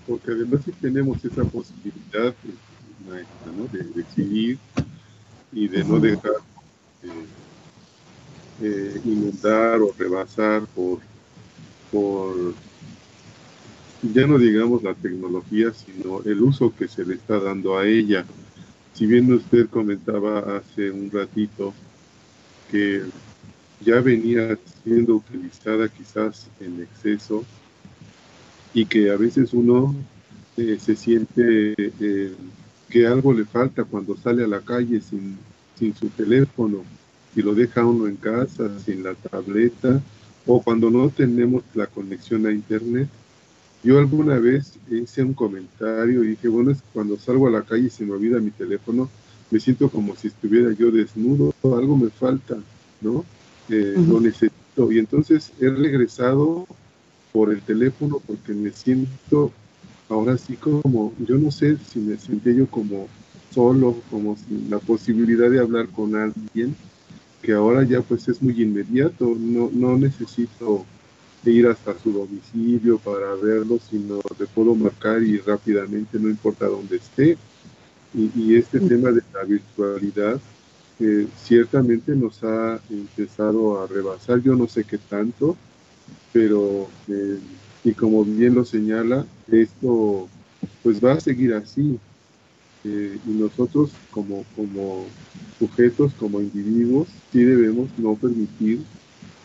Porque además sí tenemos esa posibilidad, maestra, ¿no? De decidir y de no dejar inundar o rebasar por, ya no digamos la tecnología, sino el uso que se le está dando a ella. Si bien usted comentaba hace un ratito que ya venía siendo utilizada quizás en exceso y que a veces uno se siente que algo le falta cuando sale a la calle sin su teléfono, y lo deja uno en casa sin la tableta, o cuando no tenemos la conexión a internet. Yo alguna vez hice un comentario y dije, bueno, es que cuando salgo a la calle y se me olvida mi teléfono, me siento como si estuviera yo desnudo, algo me falta, ¿no? Lo necesito. Y entonces he regresado por el teléfono porque me siento ahora sí como, yo no sé si me sentía yo como solo, como sin la posibilidad de hablar con alguien, que ahora ya pues es muy inmediato, no necesito ir hasta su domicilio para verlo, sino le puedo marcar y rápidamente, no importa dónde esté. Y este tema de la virtualidad ciertamente nos ha empezado a rebasar, yo no sé qué tanto, pero y como bien lo señala, esto pues va a seguir así. Y nosotros como sujetos, como individuos, sí debemos no permitir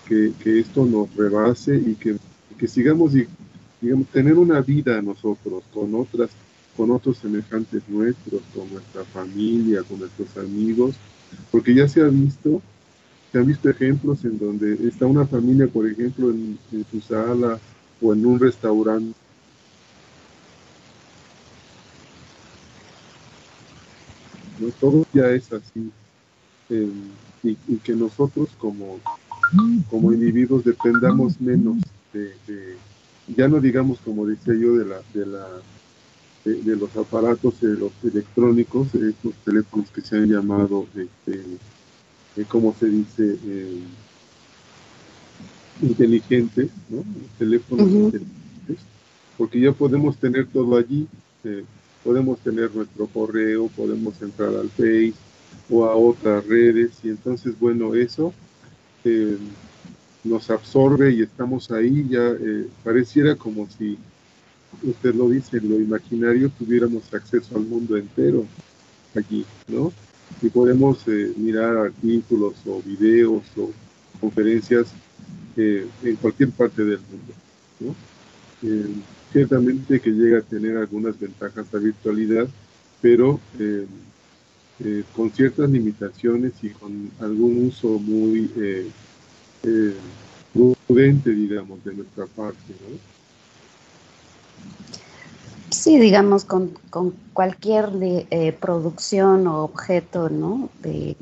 que esto nos rebase y que sigamos, digamos, tener una vida nosotros con otros semejantes nuestros, con nuestra familia, con nuestros amigos, porque ya se han visto ejemplos en donde está una familia, por ejemplo, en su sala o en un restaurante, ¿no? Todo ya es así, eh, y que nosotros como individuos dependamos menos ya no digamos, como decía yo, de los aparatos los electrónicos, estos teléfonos que se han llamado, ¿cómo se dice? Inteligentes, ¿no? Teléfonos inteligentes, porque ya podemos tener todo allí, eh, podemos tener nuestro correo, podemos entrar al Face o a otras redes, y entonces, bueno, eso eh, nos absorbe y estamos ahí, ya pareciera como si, usted lo dice, en lo imaginario tuviéramos acceso al mundo entero allí, ¿no? Y podemos mirar artículos o videos o conferencias en cualquier parte del mundo, ¿no? Ciertamente que llega a tener algunas ventajas la virtualidad, pero con ciertas limitaciones y con algún uso muy eh, prudente, digamos, de nuestra parte, ¿no?
Sí, digamos, con cualquier producción o objeto, ¿no? De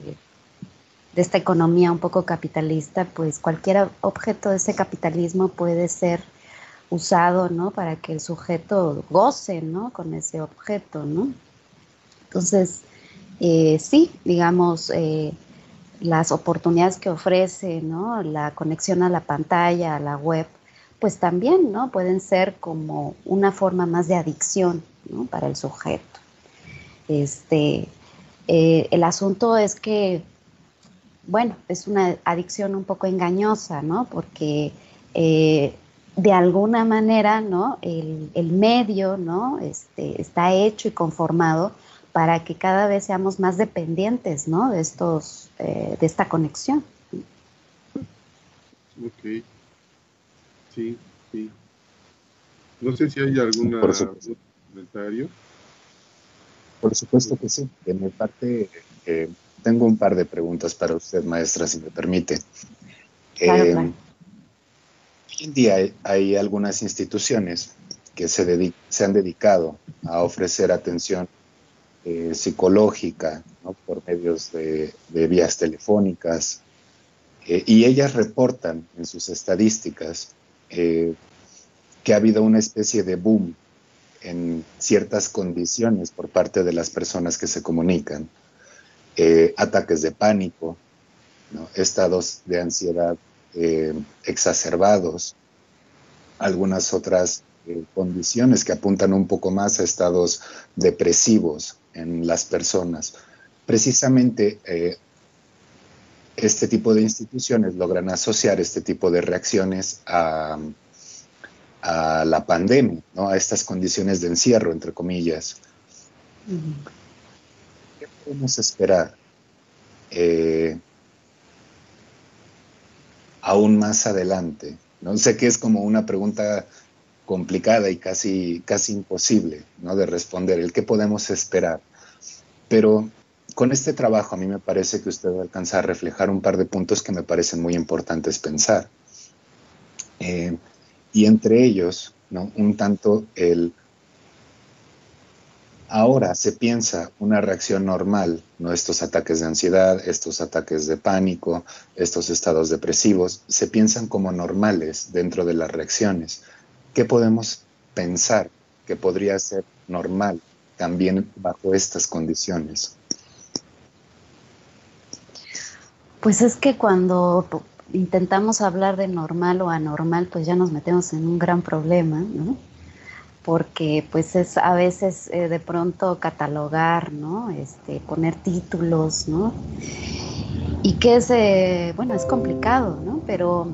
esta economía un poco capitalista, pues cualquier objeto de ese capitalismo puede ser usado, ¿no? Para que el sujeto goce, ¿no? Con ese objeto, ¿no? Entonces, sí, digamos, las oportunidades que ofrece, ¿no? La conexión a la pantalla, a la web, pues también, ¿no? Pueden ser como una forma más de adicción, ¿no? Para el sujeto. El asunto es que, bueno, es una adicción un poco engañosa, ¿no? Porque de alguna manera, ¿no? El medio, ¿no? Está hecho y conformado para que cada vez seamos más dependientes, ¿no? De esta conexión.
Ok, sí, sí. No sé si hay algún comentario.
Por supuesto que sí. De mi parte, tengo un par de preguntas para usted, maestra, si me permite.
Claro, claro.
Hoy en día hay algunas instituciones que se han dedicado a ofrecer atención psicológica, ¿no? Por medios de vías telefónicas, Y ellas reportan en sus estadísticas que ha habido una especie de boom en ciertas condiciones por parte de las personas que se comunican. Ataques de pánico, ¿no? Estados de ansiedad exacerbados, algunas otras condiciones que apuntan un poco más a estados depresivos en las personas. Precisamente este tipo de instituciones logran asociar este tipo de reacciones a la pandemia, ¿no? A estas condiciones de encierro, entre comillas. ¿Qué podemos esperar aún más adelante? ¿No? Sé que es como una pregunta complicada y casi imposible, ¿no?, de responder, el qué podemos esperar. Pero con este trabajo a mí me parece que usted alcanza a reflejar un par de puntos que me parecen muy importantes pensar. Y entre ellos, ¿no?, un tanto ahora se piensa una reacción normal, ¿no?, estos ataques de ansiedad, estos ataques de pánico, estos estados depresivos, se piensan como normales dentro de las reacciones. ¿Qué podemos pensar que podría ser normal también bajo estas condiciones?
Pues es que cuando intentamos hablar de normal o anormal, pues ya nos metemos en un gran problema, ¿no? Porque pues es a veces de pronto catalogar, ¿no? Poner títulos, ¿no? Y que es, bueno, es complicado, ¿no? Pero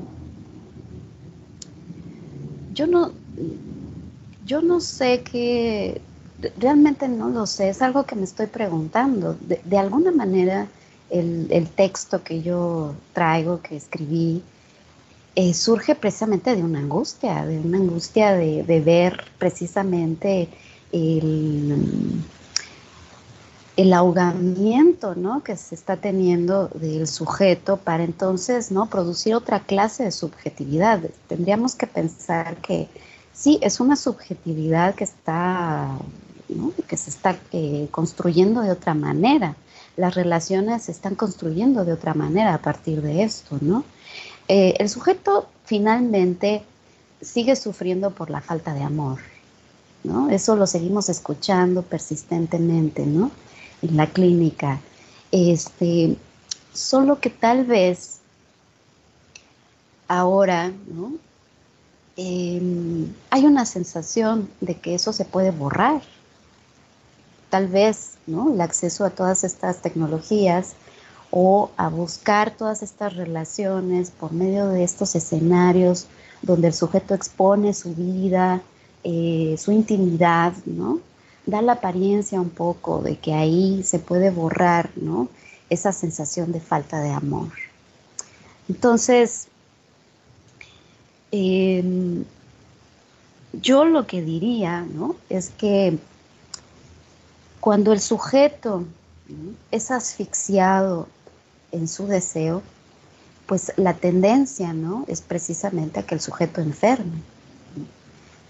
yo no sé qué, realmente no lo sé, es algo que me estoy preguntando. De alguna manera el texto que yo traigo, que escribí, surge precisamente de una angustia de ver precisamente el ahogamiento, ¿no?, que se está teniendo del sujeto para entonces, ¿no?, producir otra clase de subjetividad. Tendríamos que pensar que sí, es una subjetividad que está, ¿no?, que se está construyendo de otra manera. Las relaciones se están construyendo de otra manera a partir de esto, ¿no? El sujeto finalmente sigue sufriendo por la falta de amor, ¿no? Eso lo seguimos escuchando persistentemente, ¿no?, en la clínica. Solo que tal vez ahora, ¿no?, hay una sensación de que eso se puede borrar. Tal vez, ¿no?, el acceso a todas estas tecnologías o a buscar todas estas relaciones por medio de estos escenarios donde el sujeto expone su vida, su intimidad, ¿no?, da la apariencia un poco de que ahí se puede borrar, ¿no?, esa sensación de falta de amor. Entonces, yo lo que diría, ¿no?, es que cuando el sujeto, ¿no?, es asfixiado en su deseo, pues la tendencia, ¿no?, es precisamente a que el sujeto enferme, ¿no?,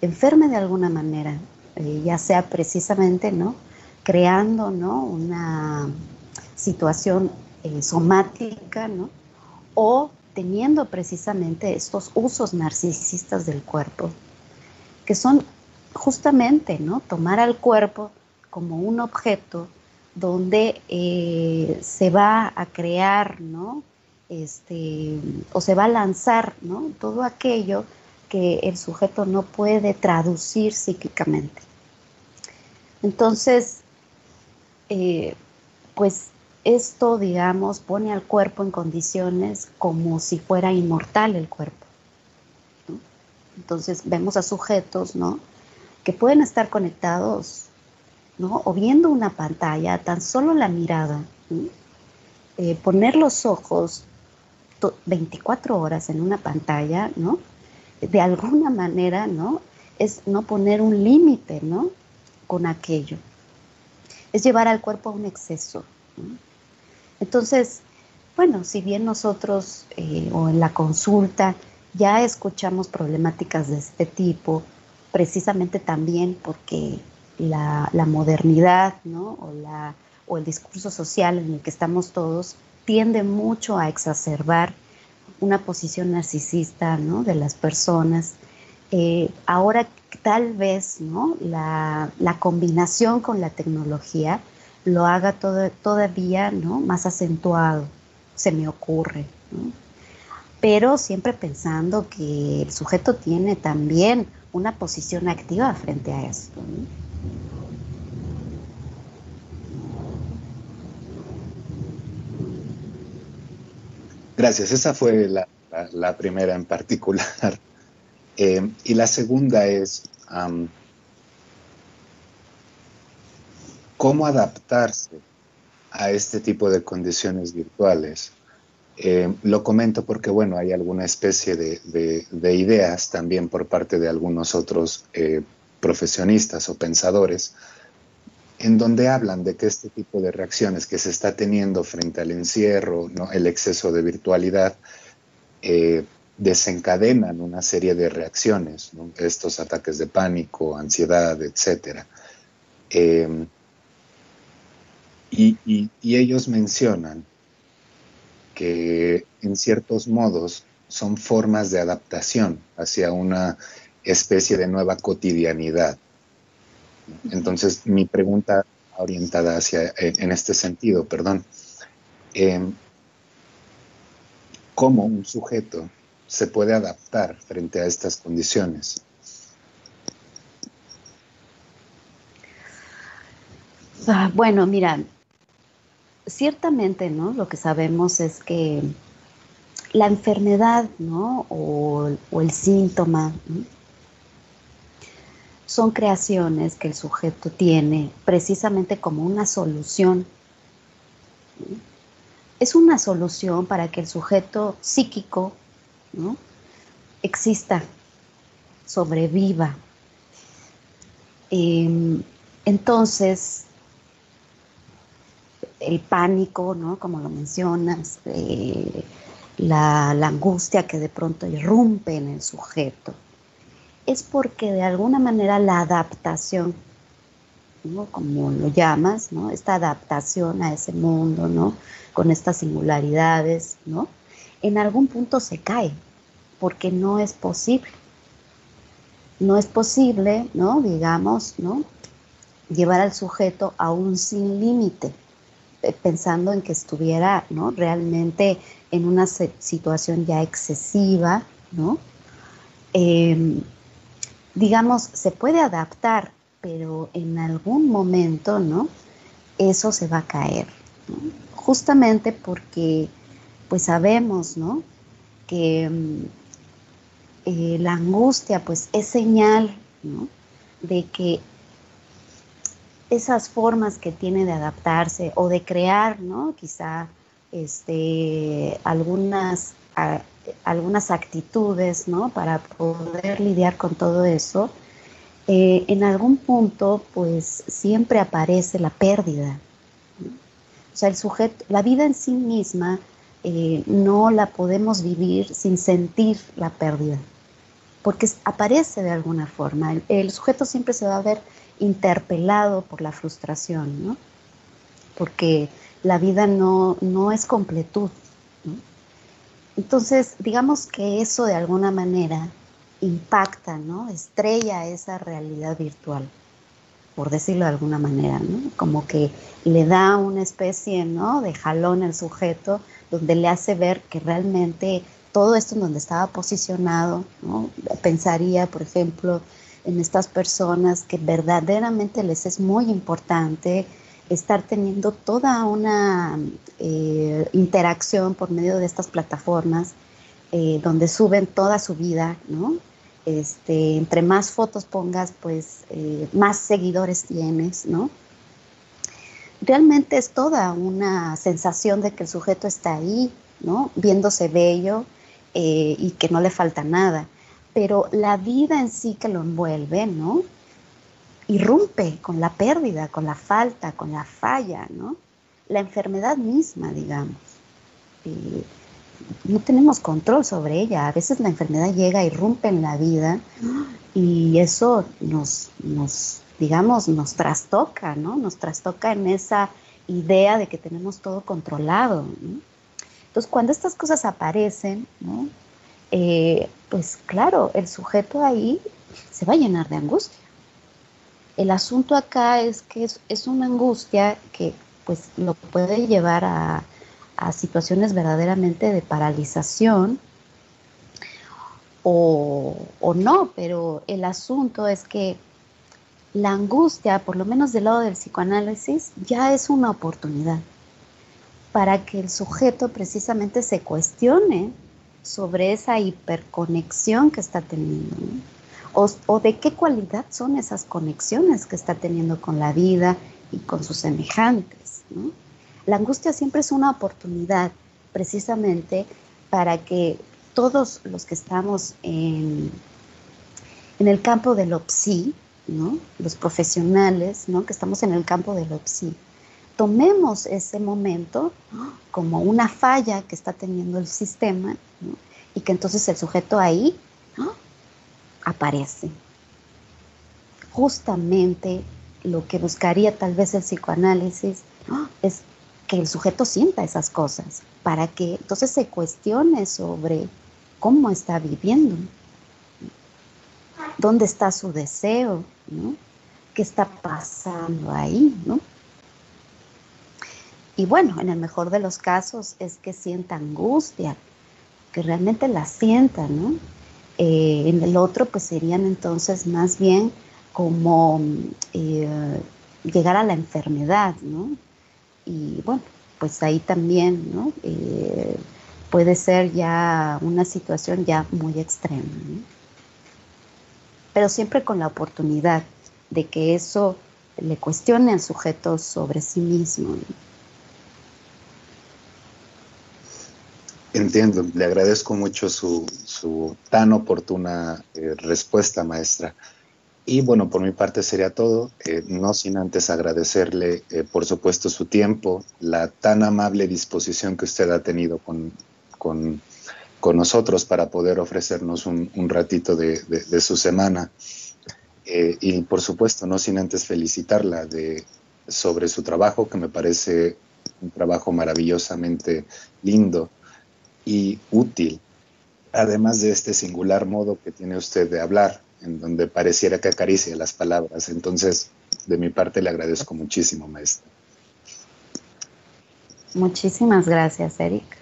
enferme de alguna manera, ya sea precisamente, ¿no?, creando, ¿no?, una situación somática, ¿no?, o teniendo precisamente estos usos narcisistas del cuerpo, que son justamente, ¿no?, tomar al cuerpo como un objeto donde se va a crear, ¿no?, o se va a lanzar, ¿no?, todo aquello que el sujeto no puede traducir psíquicamente. Entonces, pues esto, digamos, pone al cuerpo en condiciones como si fuera inmortal el cuerpo, ¿no? Entonces vemos a sujetos, ¿no?, que pueden estar conectados, ¿no?, o viendo una pantalla, tan solo la mirada, ¿no?, poner los ojos 24 horas en una pantalla, ¿no?, de alguna manera, ¿no?, es no poner un límite, ¿no?, con aquello. Es llevar al cuerpo a un exceso, ¿no? Entonces, bueno, si bien nosotros o en la consulta ya escuchamos problemáticas de este tipo, precisamente también porque la modernidad, ¿no?, o el discurso social en el que estamos todos tiende mucho a exacerbar una posición narcisista, ¿no?, de las personas. Ahora tal vez, ¿no?, la combinación con la tecnología lo haga todavía, ¿no?, más acentuado, se me ocurre, ¿no? Pero siempre pensando que el sujeto tiene también una posición activa frente a esto, ¿no?
Gracias, esa fue la primera en particular. Y la segunda es cómo adaptarse a este tipo de condiciones virtuales. Lo comento porque, bueno, hay alguna especie de ideas también por parte de algunos otros profesionistas o pensadores en donde hablan de que este tipo de reacciones que se está teniendo frente al encierro, ¿no?, el exceso de virtualidad, desencadenan una serie de reacciones, ¿no?, estos ataques de pánico, ansiedad, etc. Y ellos mencionan que en ciertos modos son formas de adaptación hacia una especie de nueva cotidianidad. Entonces, mi pregunta orientada en este sentido, ¿cómo un sujeto se puede adaptar frente a estas condiciones?
Bueno, mira, ciertamente, ¿no?, lo que sabemos es que la enfermedad, ¿no?, o el síntoma, ¿no?, son creaciones que el sujeto tiene precisamente como una solución. Es una solución para que el sujeto psíquico, ¿no?, exista, sobreviva. Entonces, el pánico, ¿no?, como lo mencionas, la angustia que de pronto irrumpe en el sujeto, es porque de alguna manera la adaptación, ¿no?, como lo llamas, ¿no?, esta adaptación a ese mundo, ¿no?, con estas singularidades, ¿no?, en algún punto se cae, porque no es posible. No es posible, ¿no?, digamos, ¿no?, llevar al sujeto a un sin límite, pensando en que estuviera, ¿no?, realmente en una situación ya excesiva, ¿no? Digamos, se puede adaptar, pero en algún momento, ¿no?, eso se va a caer, ¿no? Justamente porque, pues sabemos, ¿no?, que la angustia, pues es señal, ¿no?, de que esas formas que tiene de adaptarse o de crear, ¿no?, quizá algunas actitudes, ¿no?, para poder lidiar con todo eso, en algún punto, pues siempre aparece la pérdida, ¿no? O sea, el sujeto, la vida en sí misma, no la podemos vivir sin sentir la pérdida, porque aparece de alguna forma. El sujeto siempre se va a ver interpelado por la frustración, ¿no?, porque la vida no es completud, ¿no? Entonces, digamos que eso de alguna manera impacta, ¿no?, estrella esa realidad virtual, por decirlo de alguna manera, ¿no?, como que le da una especie, ¿no?, de jalón al sujeto, donde le hace ver que realmente todo esto en donde estaba posicionado, ¿no?, pensaría, por ejemplo, en estas personas que verdaderamente les es muy importante estar teniendo toda una interacción por medio de estas plataformas, donde suben toda su vida, ¿no? Entre más fotos pongas, pues más seguidores tienes, ¿no? Realmente es toda una sensación de que el sujeto está ahí, ¿no?, viéndose bello, y que no le falta nada. Pero la vida en sí que lo envuelve, ¿no?, irrumpe con la pérdida, con la falta, con la falla, ¿no? La enfermedad misma, digamos. No tenemos control sobre ella. A veces la enfermedad llega, irrumpe en la vida y eso digamos, nos trastoca, ¿no? Nos trastoca en esa idea de que tenemos todo controlado, ¿no? Entonces, cuando estas cosas aparecen, ¿no? Pues claro, el sujeto ahí se va a llenar de angustia. El asunto acá es que es una angustia que pues lo puede llevar a situaciones verdaderamente de paralización o no, pero el asunto es que la angustia, por lo menos del lado del psicoanálisis, ya es una oportunidad para que el sujeto precisamente se cuestione sobre esa hiperconexión que está teniendo, ¿no? O de qué cualidad son esas conexiones que está teniendo con la vida y con sus semejantes, ¿no? La angustia siempre es una oportunidad precisamente para que todos los que estamos en el campo de lo psi, ¿no? Los profesionales, ¿no? Que estamos en el campo de lo psi, tomemos ese momento, ¿no? Como una falla que está teniendo el sistema, ¿no? Y que entonces el sujeto ahí, ¿no? Aparece. Justamente lo que buscaría tal vez el psicoanálisis, ¿no? Es que el sujeto sienta esas cosas, para que entonces se cuestione sobre cómo está viviendo, dónde está su deseo, ¿no? ¿Qué está pasando ahí, ¿no? Y bueno, en el mejor de los casos es que sienta angustia, que realmente la sienta, ¿no? En el otro pues serían entonces más bien como llegar a la enfermedad, ¿no? Y bueno, pues ahí también, ¿no? Puede ser ya una situación ya muy extrema, ¿no? Pero siempre con la oportunidad de que eso le cuestione al sujeto sobre sí mismo, ¿no?
Entiendo, le agradezco mucho su tan oportuna respuesta, maestra. Y bueno, por mi parte sería todo, no sin antes agradecerle, por supuesto, su tiempo, la tan amable disposición que usted ha tenido con nosotros para poder ofrecernos un ratito de su semana. Y por supuesto, no sin antes felicitarla sobre su trabajo, que me parece un trabajo maravillosamente lindo y útil, además de este singular modo que tiene usted de hablar, en donde pareciera que acaricia las palabras. Entonces, de mi parte le agradezco muchísimo, maestra.
Muchísimas gracias, Eric.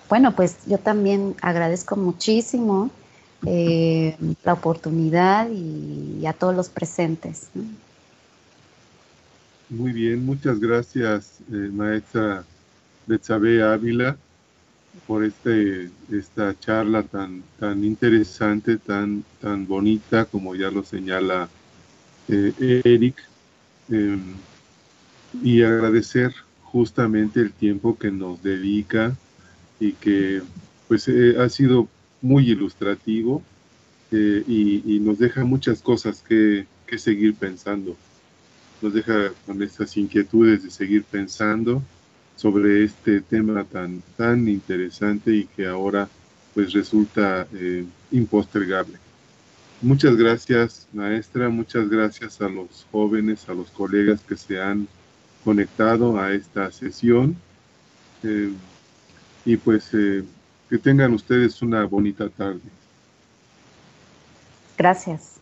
Bueno, pues yo también agradezco muchísimo la oportunidad y a todos los presentes, ¿no?
Muy bien, muchas gracias, maestra Betsabe Ávila, por esta charla tan interesante, tan bonita, como ya lo señala Eric, y agradecer justamente el tiempo que nos dedica y que pues ha sido muy ilustrativo, y nos deja muchas cosas que seguir pensando. Nos deja con estas inquietudes de seguir pensando sobre este tema tan interesante y que ahora pues resulta impostergable. Muchas gracias, maestra, muchas gracias a los jóvenes, a los colegas que se han conectado a esta sesión, y pues que tengan ustedes una bonita tarde.
Gracias.